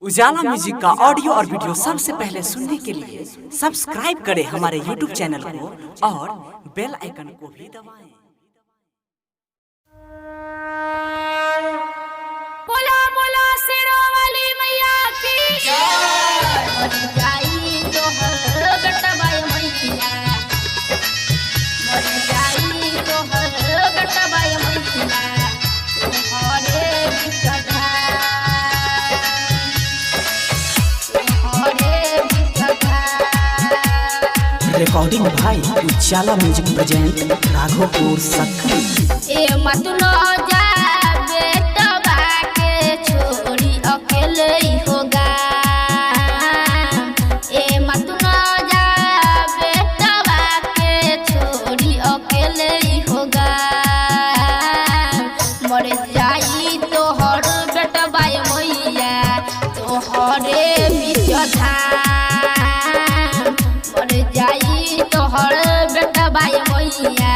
उजाला म्यूजिक का ऑडियो और वीडियो सबसे पहले सुनने के लिए सब्सक्राइब करें हमारे यूट्यूब चैनल को और बेल आइकन को भी दबाएं। बोला बोला शेरावाली मैया की जाई तो हर गटबाई मैया मर जाई तो हर गटबाई मैया हरे बिचधा रिकॉर्डिंग भाई उजाला म्यूजिक प्रेजेंट राघोपुर सखी। ए मत न जा बेटवा के छोड़ी अकेले ही होगा। ए मत न जा बेटवा के छोड़ी अकेले ही होगा। मर जाई तोहर बेटवा मैया तोहरे बिचधा मर जाई तोहर बेटवा मैया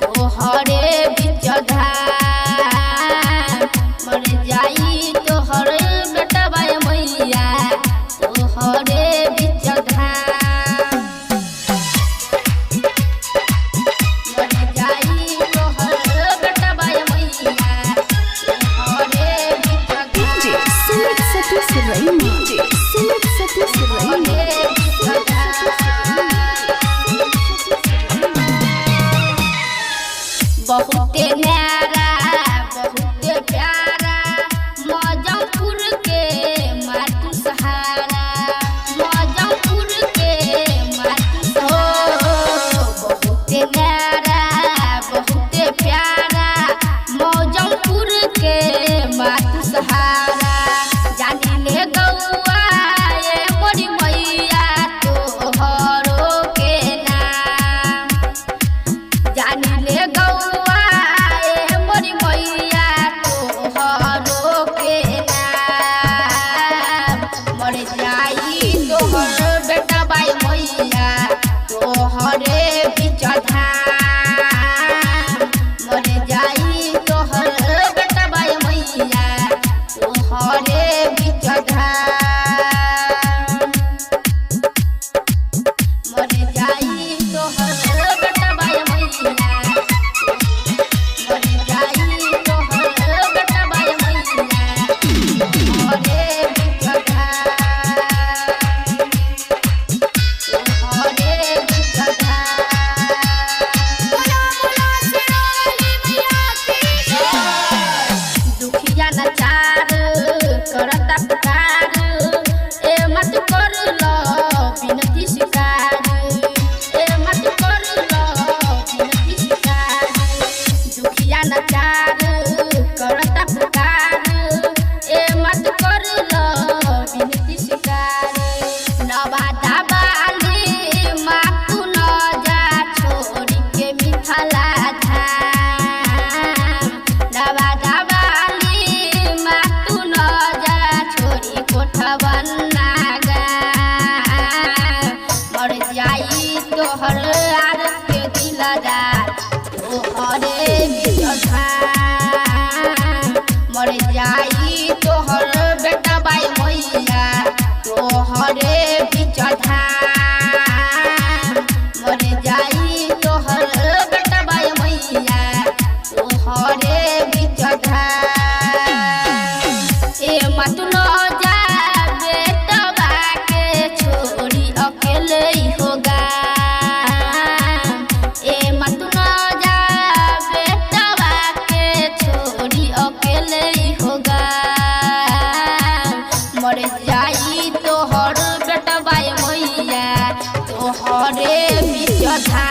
तोहरे बिचधा मर जाई तोहर बेटवा मैया तोहरे बिचधा मर जाई तोहर बेटवा मैया तोहरे बिचधा सुमित सतीश रैनी सुमित सतीश रैनी बहुते न्यारा बहुते प्यारा मौजमपुर के मातु सहारा मौजमपुर के मातु बहुते न्यारा बहुते प्यारा मौजमपुर के मातु सहारा जानी ले गौआ ये मोरी मैया तोहरो के नाम जानी ले गौआ ए मोरी मैया तोहरो के नाम मर जाई तोहर बेटवा मैया तोहरे बिचधा मर जाई तोहर बेटवा मैया तोहरे बिचधा मर जाई तोहर बेटवा मैया मर जाई तोहर बेटवा मैया तोहरे बिचधा तोहरे बिचधा बोला बोला शेरावाली मैया की दुखिया नचार करता पुकार ए मत कर लो बिनती शिकार ए मत कर लो बिनती शिकार दुखिया नचार करता पुकार ए मत कर लो बिनती शिकार नवादा बाली मातु न जा छोड़ी के मिथला धाम नवादा बाली मातु न जा छोड़ी कोठवन्ना मर जाई तोहर आर के दिलदार तोहरे बिचधा मर जाई तोहर बेटवा मैया तोहरे बिचधा मर जाई तोहर बेटवा मैया तोहरे बिचधा ए मत न जा बेटवा के छोड़ी अकेले ही होगा। ए मत न जा बेटवा के छोड़ी अकेले ही होगा। मर जाई तोहर बेटवा मैया तोहरे बिचधा